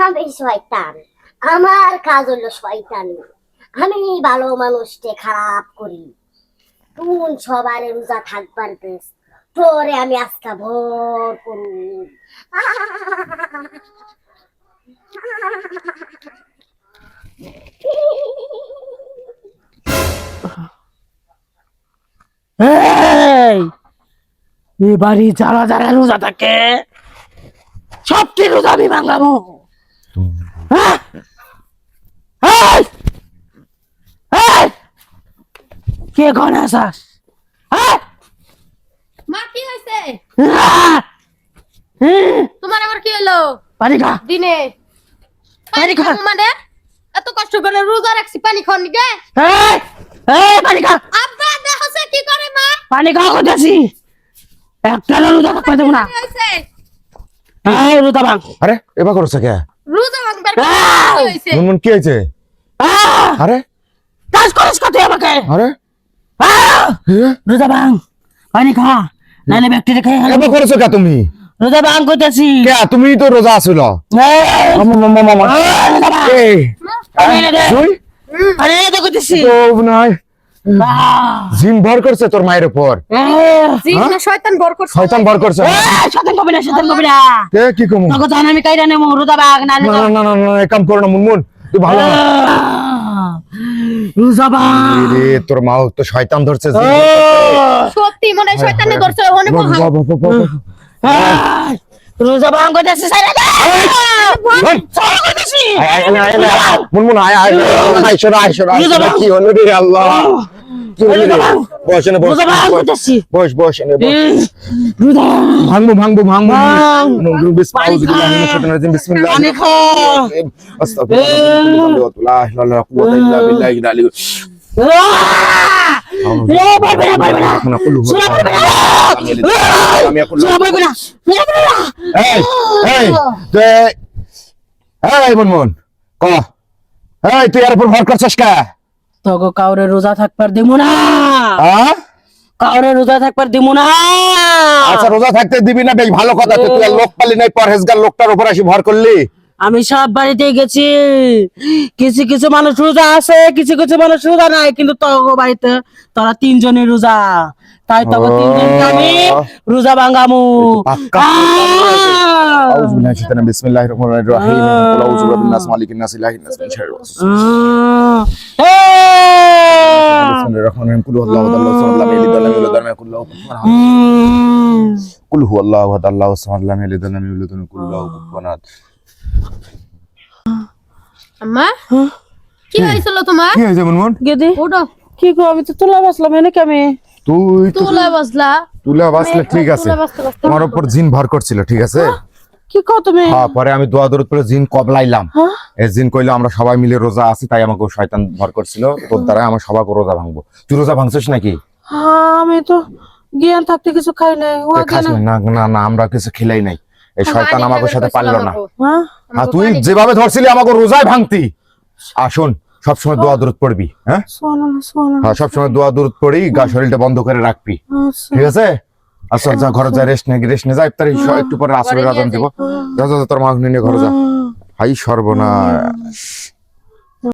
আমি শয়তান, আমার কাজ হলো শয়তান। আমি ভালো মানুষকে খারাপ করি। তুই সবার রোজা থাকবার দেশ, তোরে আমি আজকা ভোর করু। এই এবারে যারা যারা রোজা থাকে সবটি রোজা আমি ভাঙাবো। হ্যাঁ? এই! এই! কে ঘরে আসাস? হ্যাঁ? মা কি হয়েছে? আহ! হুম, তোমার আবার কি হলো পানি খা, দিনে? পানি খা। মানে এত কষ্ট করে রোজা রাখছি, পানি খাওয়ার নিগে? এই! এই, পানি খা, আব্বা দেখছে কি করে মা? পানি খাওয়া করতেছি। একটা রোজা থাকতে দেবো না। কি হয়েছে? এই রোজা ভাঙ। আরে এবার করছে কে? রোজা ভাঙবার কি আহ! হয়েছে? মুনমুন কি হয়েছে? আহ! আরে কাজ করিস কত আমাকে? আরে আহ! এ, রোজা ভাঙ, পানি খা, নাহলে ব্যাকটেরিয়া খেয়ে গেল। এবার করছো কে তুমি? রোজা ভাঙ করতেছি। কে তুমি তো রোজা আছিল। এই! মামা রোজা ভাঙ। এই পানি এনে দে। তুই পানি এনে দে করতেছি। তো নাই আহ! জিম ভর করছে তোর মায়ের উপর। জিন না শয়তান ভর করছে? শয়তান ভর করছে। এই, শয়তান কবি না, শয়তান কবি না। কে কি কমু? তোকে জান আমি কাইরা নেবো, রোজা ভাঙ, নাহলে না তো- না না না না, এ কাম করো না মুনমুন, তুই ভালো না। আহ! রোজা ভাঙ। রে তোর মা তো শয়তান ধরছে। জিম সত্যি মনে হয় শয়তানে ধরছে। ওনে মহা এই, রোজা ভাঙ করতেছি, সাইরা দে। সাইরা করতেছি। মুনমুন আয় আয় আয় শোনা আয় শোনা কি হলো রে আল্লাহ, কি হলো রে? বস এনে বস রোজা ভাঙ করতেছি। বস বস এনে বস। রোজা ভাঙবো ভাঙবো ভাঙবো ভাঙ। বিসমিল্লাহ পানি খা। এই, পারবে না, পারবে না। শোনা পারবে না। শোনা পারবে না। শোনা পারবে না। মুনমুন ক এই তুই এর উপর ভর করছিস কে? তোকে কাউরে রোজা থাকবার দিব না, হ্যাঁ? কাউরে রোজা থাকবার দিব না। আচ্ছা রোজা থাকতে দিবি না, বেশ ভালো কথা। তুই আর লোক পালি নাই, পরহেজগার লোকটার উপর আসি ভর করলি। আমি সব বাড়িতে গেছি, কিছু কিছু মানুষ রোজা আছে, কিছু কিছু মানুষ রোজা নাই, কিন্তু তোকে বাড়িতে তোরা তিনজনের রোজা, তাই তোকে তিনজনকে আমি রোজা ভাঙামু। পাক্কা। আউযু বিল্লাহি মিনাশ শাইতানির বিসমিল্লাহির রহমানির রহিম। কুল আউযু বিরাব্বিন নাস মালিকিন নাস ইলাহিন নাস মিন শাররিল ওয়াসওয়াসিল বিসমিল্লাহির রহমানির রহিম। কুল হুয়াল্লাহু আহাদ আল্লাহু সামাদ লাম ইয়ালিদ ওয়া লাম ইউলাদ ওয়া লাম ইয়াকুল লাহু কুফুওয়ান আহাদ। কুল হুয়াল্লাহু আহাদ আল্লাহু সামাদ লাম ইয়ালিদ ওয়া লাম ইউলাদ ওয়া লাম ইয়াকুল লাহু কুফুওয়ান আহাদ। আম্মা কি হয়েছিল তোমার? কি হয়েছে মুনমুন? গেদি ওঠো। কি গো, আমি তো তুলা বাসলাম এনেকে আমি। তুই তো তুলা বসলা? তুলা বাসলে ঠিক আছে, তুলা বাসতে বাসতে তোমার উপর জিন ভর করছিল ঠিক আছে। কি কও তুমি? হ্যাঁ পরে আমি দোয়া দরুদ করে জিন কবলাইলাম। হ্যাঁ? এই জিন কইলো আমরা সবাই মিলে রোজা আছি, তাই আমাকে শয়তান ভর করছিল, তোর দ্বারা আমার সবাইকে রোজা ভাঙবো। তুই রোজা ভাঙছিস নাকি? হ্যাঁ, আমি তো জ্ঞান থাকতে কিছু খাই নাই। ও তুই খাস জ্ঞান। না? না না না, আমরা কিছু খেলাই নাই। এই শয়তান আমাকে সাথে পারলো না। হ্যাঁ? আর তুই যেভাবে ধরছিলি আমাকে রোজায় ভাঙতি। আসুন সবসময় দোয়া দরুদ পড়বি, হ্যাঁ সোনা সোনা। হ্যাঁ সবসময় দোয়া দরুদ পড়ি, গা শরীরটা বন্ধ করে রাখবি, আচ্ছা। ঠিক আছে? আচ্ছা যা ঘরে যা, রেস্ট নে যা, ইফতারি একটু পরে আসরের আজান দিব। যা যা যা, তোর মা নিয়ে ঘরে যা। হাই সর্বনাশ।